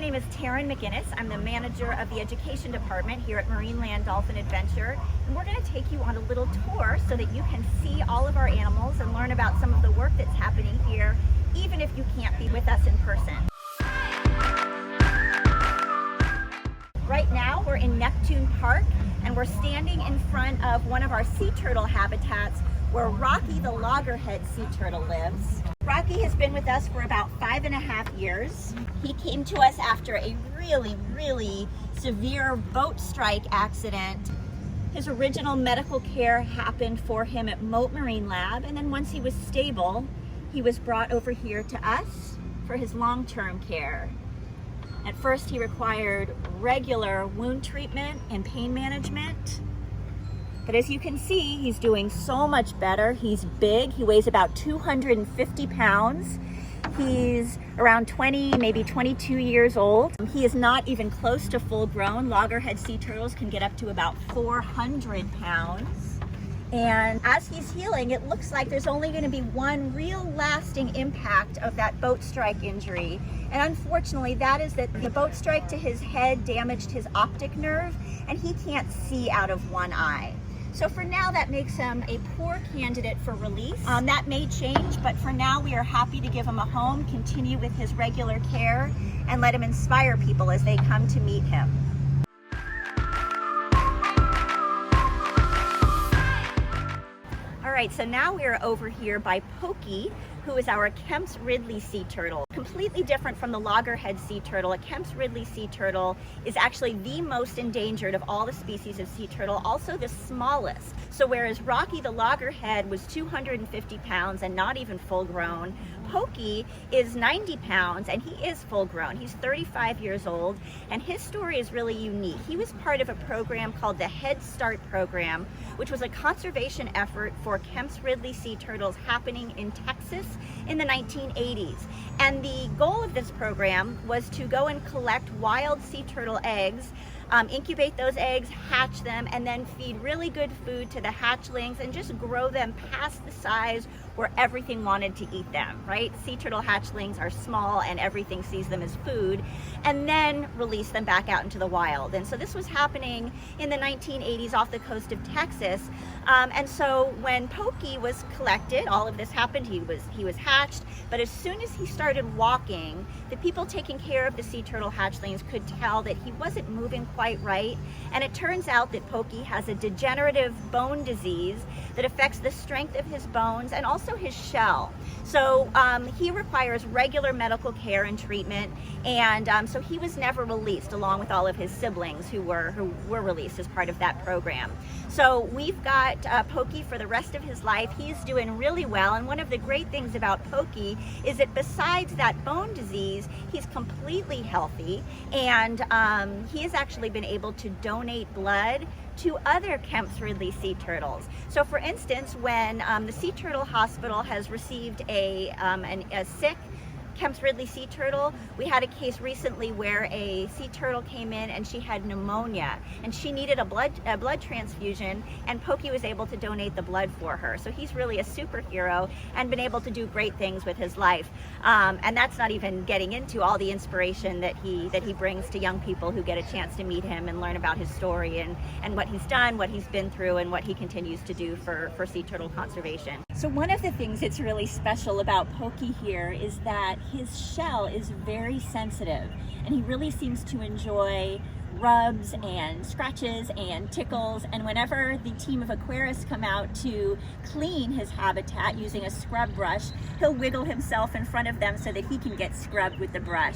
name is Taryn McGinnis. I'm the manager of the education department here at Marineland Dolphin Adventure, and we're going to take you on a little tour so that you can see all of our animals and learn about some of the work that's happening here, even if you can't be with us in person. Right now we're in Neptune Park, and we're standing in front of one of our sea turtle habitats where Rocky the loggerhead sea turtle lives. Rocky has been with us for about 5.5 years. He came to us after a really severe boat strike accident. His original medical care happened for him at Mote Marine Lab, and then once he was stable, he was brought over here to us for his long-term care. At first, he required regular wound treatment and pain management. But as you can see, he's doing so much better. He's big. He weighs about 250 pounds. He's around 20, maybe 22 years old. He is not even close to full grown. Loggerhead sea turtles can get up to about 400 pounds. And as he's healing, it looks like there's only going to be one real lasting impact of that boat strike injury. And unfortunately, that is that the boat strike to his head damaged his optic nerve, and he can't see out of one eye. So for now, that makes him a poor candidate for release. That may change, but for now, we are happy to give him a home, continue with his regular care, and let him inspire people as they come to meet him. All right, so now we're over here by Pokey, who is our Kemp's Ridley sea turtle. Completely different from the loggerhead sea turtle. A Kemp's Ridley sea turtle is actually the most endangered of all the species of sea turtle, also the smallest. So whereas Rocky the loggerhead was 250 pounds and not even full grown, Pokey is 90 pounds and he is full grown. He's 35 years old, and his story is really unique. He was part of a program called the Head Start program, which was a conservation effort for Kemp's Ridley sea turtles happening in Texas in the 1980s. And the goal of this program was to go and collect wild sea turtle eggs, incubate those eggs, hatch them, and then feed really good food to the hatchlings and just grow them past the size where everything wanted to eat them, right? Sea turtle hatchlings are small and everything sees them as food, and then release them back out into the wild. And so this was happening in the 1980s off the coast of Texas. And so when Pokey was collected, all of this happened. He was hatched, but as soon as he started walking, the people taking care of the sea turtle hatchlings could tell that he wasn't moving quite right. And it turns out that Pokey has a degenerative bone disease that affects the strength of his bones and also his shell. So he requires regular medical care and treatment, and so he was never released, along with all of his siblings who were released as part of that program. So we've got Pokey for the rest of his life. He's doing really well, and one of the great things about Pokey is that besides that bone disease, he's completely healthy, and he has actually been able to donate blood to other Kemp's Ridley sea turtles. So for instance, when the Sea Turtle Hospital has received a sick Kemp's Ridley sea turtle, we had a case recently where a sea turtle came in and she had pneumonia and she needed a blood transfusion, and Pokey was able to donate the blood for her. So he's really a superhero and been able to do great things with his life. And that's not even getting into all the inspiration that he brings to young people who get a chance to meet him and learn about his story and what he's done, what he's been through, and what he continues to do for sea turtle conservation. So one of the things that's really special about Pokey here is that his shell is very sensitive, and he really seems to enjoy rubs and scratches and tickles. And whenever the team of aquarists come out to clean his habitat using a scrub brush, he'll wiggle himself in front of them so that he can get scrubbed with the brush.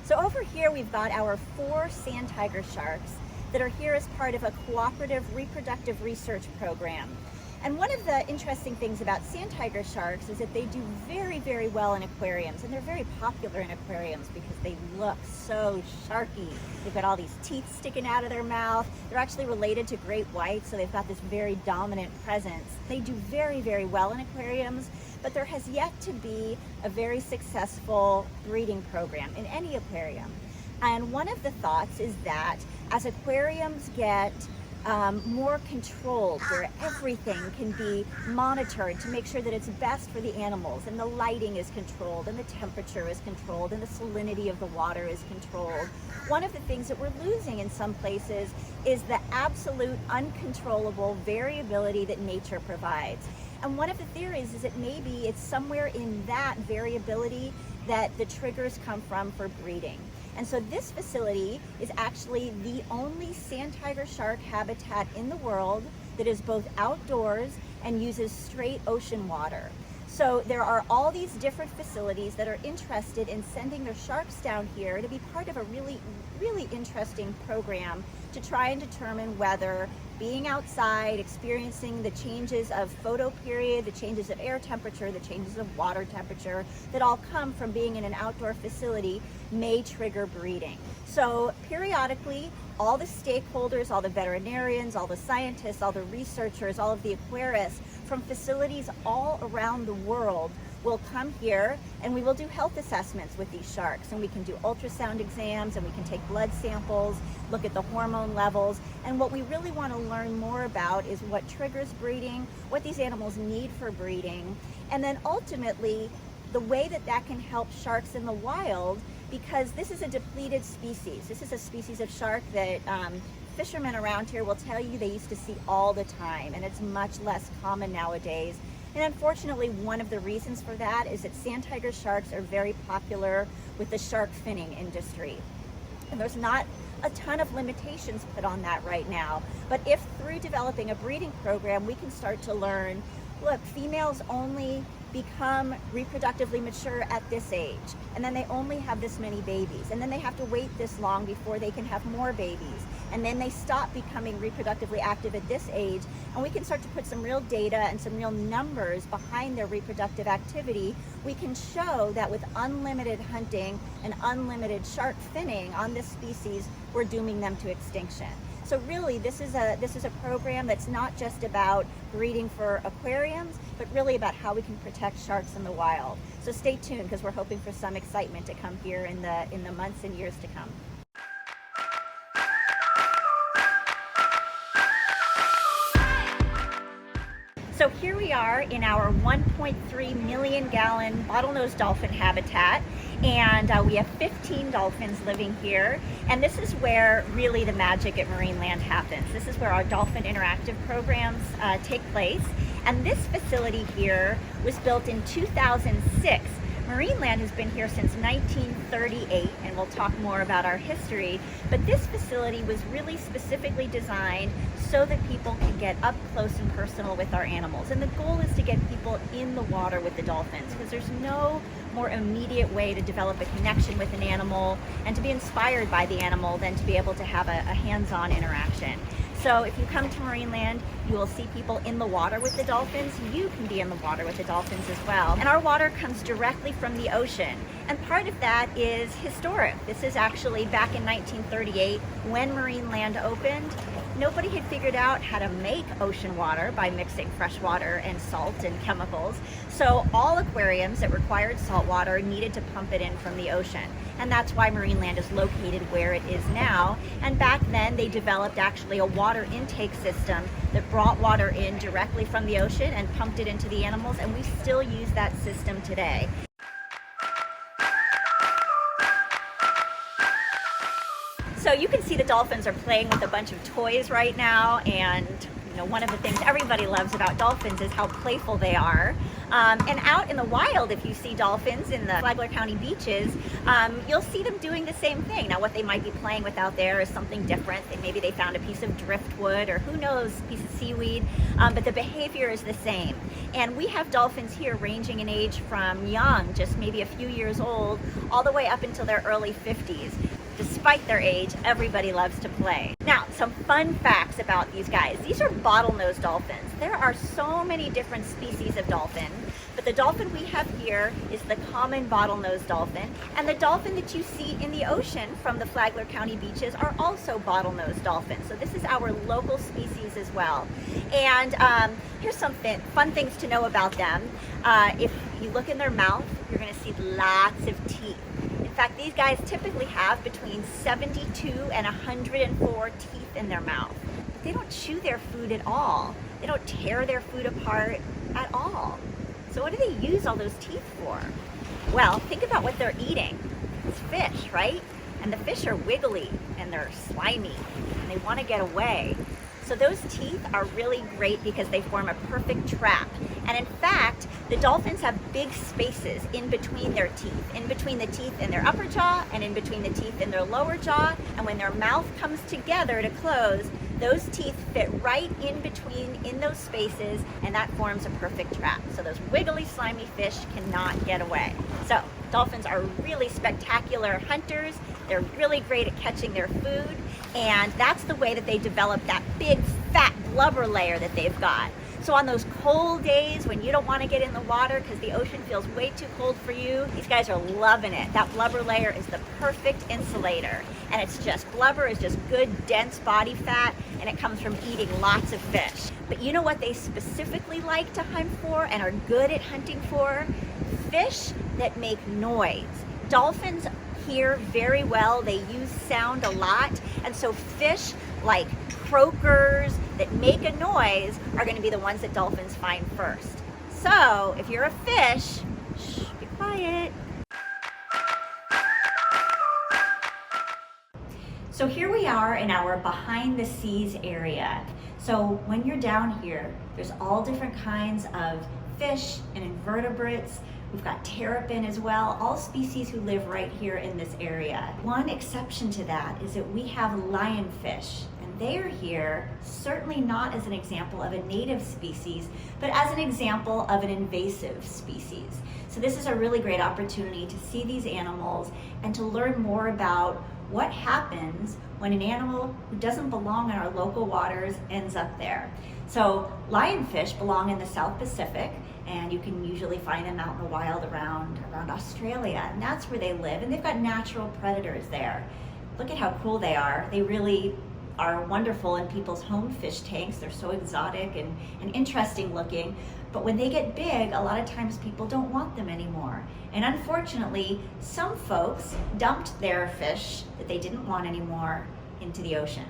So over here we've got our 4 sand tiger sharks that are here as part of a cooperative reproductive research program. And one of the interesting things about sand tiger sharks is that they do very well in aquariums, and they're very popular in aquariums because they look so sharky. They've got all these teeth sticking out of their mouth. They're actually related to great whites, so they've got this very dominant presence. They do very well in aquariums, but there has yet to be a very successful breeding program in any aquarium. And one of the thoughts is that as aquariums get more controlled, where everything can be monitored to make sure that it's best for the animals, and the lighting is controlled, and the temperature is controlled, and the salinity of the water is controlled. One of the things that we're losing in some places is the absolute uncontrollable variability that nature provides. And one of the theories is that maybe it's somewhere in that variability that the triggers come from for breeding. And so this facility is actually the only sand tiger shark habitat in the world that is both outdoors and uses straight ocean water. So there are all these different facilities that are interested in sending their sharks down here to be part of a really interesting program to try and determine whether being outside, experiencing the changes of photoperiod, the changes of air temperature, the changes of water temperature that all come from being in an outdoor facility may trigger breeding. So periodically, all the stakeholders, all the veterinarians, all the scientists, all the researchers, all of the aquarists from facilities all around the world will come here, and we will do health assessments with these sharks, and we can do ultrasound exams, and we can take blood samples, look at the hormone levels. And what we really want to learn more about is what triggers breeding, what these animals need for breeding, and then ultimately the way that that can help sharks in the wild, because this is a depleted species. This is a species of shark that fishermen around here will tell you they used to see all the time, and it's much less common nowadays. And unfortunately, one of the reasons for that is that sand tiger sharks are very popular with the shark finning industry. And there's not a ton of limitations put on that right now. But if through developing a breeding program, we can start to learn, look, females only become reproductively mature at this age, and then they only have this many babies, and then they have to wait this long before they can have more babies, and then they stop becoming reproductively active at this age, and we can start to put some real data and some real numbers behind their reproductive activity. We can show that with unlimited hunting and unlimited shark finning on this species, we're dooming them to extinction. So really, this is a program that's not just about breeding for aquariums, but really about how we can protect sharks in the wild. So stay tuned, because we're hoping for some excitement to come here in the months and years to come. So here we are in our 1.3 million gallon bottlenose dolphin habitat, and we have 15 dolphins living here, and this is where really the magic at Marineland happens. This is where our dolphin interactive programs take place, and this facility here was built in 2006. Marineland has been here since 1938, and we'll talk more about our history, but this facility was really specifically designed so that people can get up close and personal with our animals. And the goal is to get people in the water with the dolphins, because there's no more immediate way to develop a connection with an animal and to be inspired by the animal than to be able to have a hands-on interaction. So if you come to Marineland, you will see people in the water with the dolphins. You can be in the water with the dolphins as well. And our water comes directly from the ocean. And part of that is historic. This is actually back in 1938 when Marineland opened. Nobody had figured out how to make ocean water by mixing fresh water and salt and chemicals. So all aquariums that required salt water needed to pump it in from the ocean. And that's why Marineland is located where it is now. And back then they developed actually a water intake system that brought water in directly from the ocean and pumped it into the animals, and we still use that system today. So you can see the dolphins are playing with a bunch of toys right now, and one of the things everybody loves about dolphins is how playful they are. And out in the wild, if you see dolphins in the Flagler County beaches, you'll see them doing the same thing. Now, what they might be playing with out there is something different. Maybe they found a piece of driftwood, or who knows, a piece of seaweed, but the behavior is the same. And we have dolphins here ranging in age from young, just maybe a few years old, all the way up until their early 50s. Despite their age, everybody loves to play. Now, some fun facts about these guys. These are bottlenose dolphins. There are so many different species of dolphin, but the dolphin we have here is the common bottlenose dolphin, and the dolphin that you see in the ocean from the Flagler County beaches are also bottlenose dolphins. So this is our local species as well. And here's some fun things to know about them. If you look in their mouth, you're going to see lots of teeth. In fact, these guys typically have between 72 and 104 teeth in their mouth. they don't chew their food at all. They don't tear their food apart at all. So what do they use all those teeth for? Well, think about what they're eating. It's fish, right? And the fish are wiggly and they're slimy and they want to get away. So those teeth are really great because they form a perfect trap. And in fact, the dolphins have big spaces in between their teeth, in between the teeth in their upper jaw and in between the teeth in their lower jaw. And when their mouth comes together to close, those teeth fit right in between in those spaces, and that forms a perfect trap. So those wiggly, slimy fish cannot get away. So dolphins are really spectacular hunters. They're really great at catching their food, and that's the way that they develop that big, fat blubber layer that they've got. So on those cold days when you don't want to get in the water because the ocean feels way too cold for you, these guys are loving it. That blubber layer is the perfect insulator. And it's just, blubber is just good, dense body fat, and it comes from eating lots of fish. But you know what they specifically like to hunt for and are good at hunting for? Fish that make noise. Dolphins hear very well. They use sound a lot. And so fish like croakers that make a noise are going to be the ones that dolphins find first. So if you're a fish, shh, be quiet. So here we are in our behind the seas area. So when you're down here, there's all different kinds of fish and invertebrates. We've got terrapin as well, all species who live right here in this area. One exception to that is that we have lionfish, and they are here certainly not as an example of a native species, but as an example of an invasive species. So this is a really great opportunity to see these animals and to learn more about what happens when an animal who doesn't belong in our local waters ends up there. So lionfish belong in the South Pacific, and you can usually find them out in the wild around Australia, and that's where they live, and they've got natural predators there. Look at how cool they are. They really are wonderful in people's home fish tanks. They're so exotic and interesting looking, but when they get big, a lot of times people don't want them anymore. And unfortunately, some folks dumped their fish that they didn't want anymore into the ocean.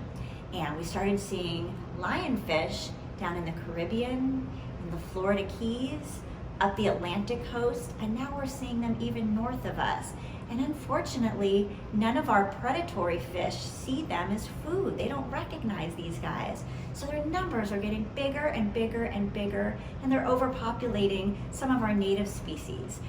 And we started seeing lionfish down in the Caribbean, in the Florida Keys, up the Atlantic coast, and now we're seeing them even north of us. And unfortunately, none of our predatory fish see them as food. They don't recognize these guys. So their numbers are getting bigger and bigger and bigger, and they're overpopulating some of our native species.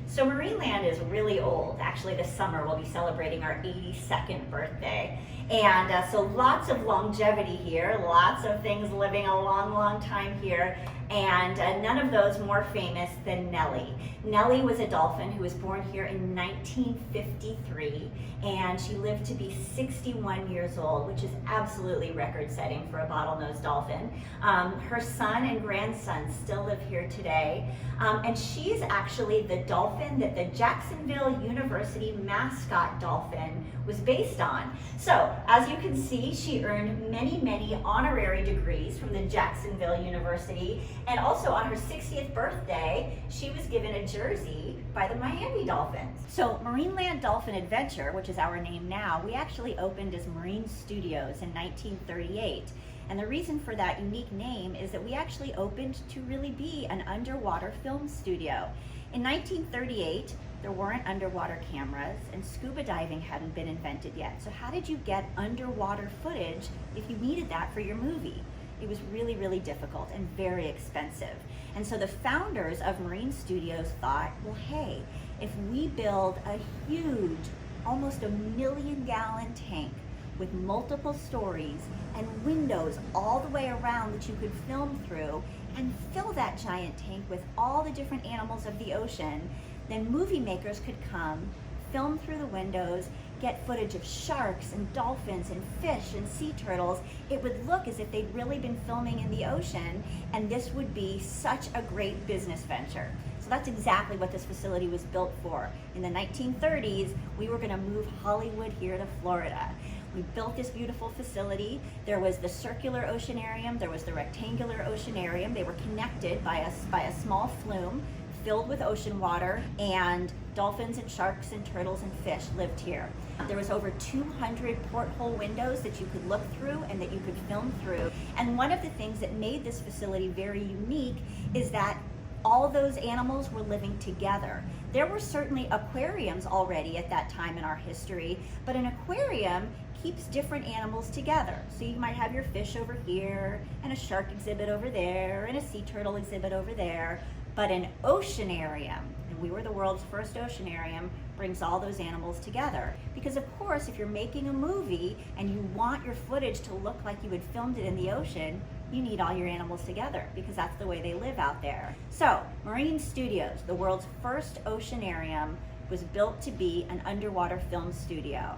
So Marineland is really old. Actually, this summer we'll be celebrating our 82nd birthday. And so lots of longevity here, lots of things living a long, long time here, and none of those more famous than Nellie. Nellie was a dolphin who was born here in 1953, and she lived to be 61 years old, which is absolutely record-setting for a bottlenose dolphin. Her son and grandson still live here today, and she's actually the dolphin that the Jacksonville University mascot dolphin was based on. So, as you can see, she earned many, many honorary degrees from the Jacksonville University, and also on her 60th birthday, she was given a jersey by the Miami Dolphins. So Marineland Dolphin Adventure, which is our name now, we actually opened as Marine Studios in 1938. And the reason for that unique name is that we actually opened to really be an underwater film studio. In 1938, there weren't underwater cameras and scuba diving hadn't been invented yet. So how did you get underwater footage if you needed that for your movie? It was really, really difficult and very expensive. And so the founders of Marine Studios thought, well, hey, if we build a huge, almost 1 million gallon tank with multiple stories and windows all the way around that you could film through and fill that giant tank with all the different animals of the ocean, then movie makers could come, film through the windows, get footage of sharks and dolphins and fish and sea turtles. It would look as if they'd really been filming in the ocean, and this would be such a great business venture. So that's exactly what this facility was built for. In the 1930s, we were gonna move Hollywood here to Florida. We built this beautiful facility. There was the circular oceanarium, there was the rectangular oceanarium. They were connected by a small flume filled with ocean water, and dolphins and sharks and turtles and fish lived here. There was over 200 porthole windows that you could look through and that you could film through. And one of the things that made this facility very unique is that all those animals were living together. There were certainly aquariums already at that time in our history, but an aquarium keeps different animals together. So you might have your fish over here, and a shark exhibit over there, and a sea turtle exhibit over there. But an oceanarium, and we were the world's first oceanarium, brings all those animals together. Because of course, if you're making a movie and you want your footage to look like you had filmed it in the ocean, you need all your animals together because that's the way they live out there. So, Marine Studios, the world's first oceanarium, was built to be an underwater film studio.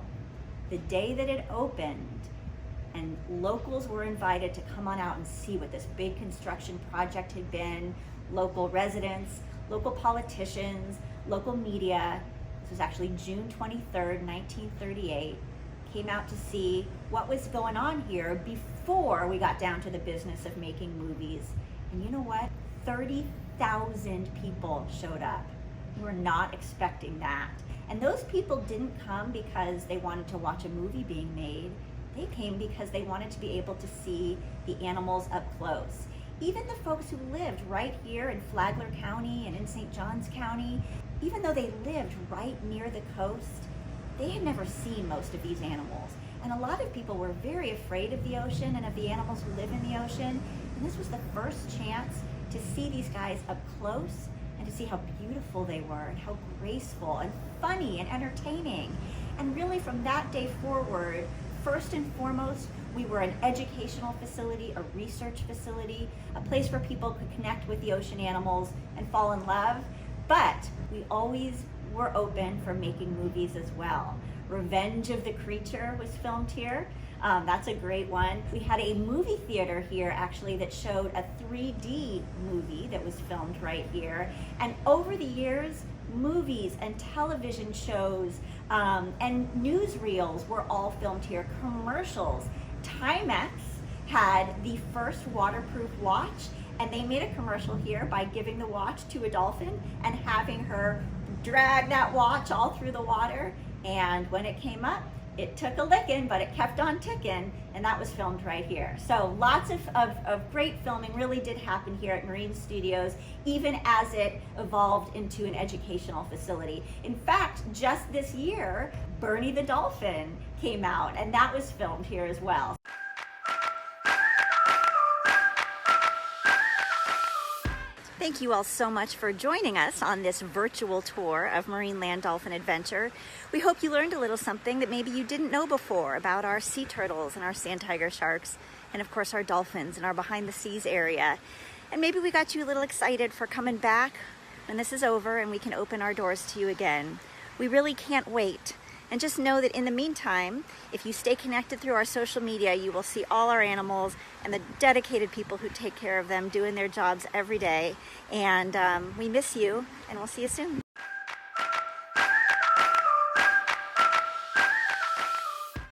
The day that it opened, and locals were invited to come on out and see what this big construction project had been, local residents, local politicians, local media. This was actually June 23rd, 1938, came out to see what was going on here before we got down to the business of making movies. And you know what? 30,000 people showed up. We were not expecting that. And those people didn't come because they wanted to watch a movie being made. They came because they wanted to be able to see the animals up close. Even the folks who lived right here in Flagler County and in St. Johns County, even though they lived right near the coast, they had never seen most of these animals. And a lot of people were very afraid of the ocean and of the animals who live in the ocean. And this was the first chance to see these guys up close and to see how beautiful they were and how graceful and funny and entertaining. And really from that day forward, first and foremost, we were an educational facility, a research facility, a place where people could connect with the ocean animals and fall in love. But we always were open for making movies as well. Revenge of the Creature was filmed here. That's a great one. We had a movie theater here actually that showed a 3D movie that was filmed right here. And over the years, movies and television shows and newsreels were all filmed here. Commercials. Timex had the first waterproof watch, and they made a commercial here by giving the watch to a dolphin and having her drag that watch all through the water. And when it came up, it took a licking, but it kept on ticking, and that was filmed right here. So lots of great filming really did happen here at Marine Studios, even as it evolved into an educational facility. In fact, just this year, Bernie the Dolphin came out, and that was filmed here as well. Thank you all so much for joining us on this virtual tour of Marineland Dolphin Adventure. We hope you learned a little something that maybe you didn't know before about our sea turtles and our sand tiger sharks, and of course our dolphins and our behind the seas area. And maybe we got you a little excited for coming back when this is over and we can open our doors to you again. We really can't wait. And just know that in the meantime, if you stay connected through our social media, you will see all our animals and the dedicated people who take care of them doing their jobs every day. And we miss you, and we'll see you soon.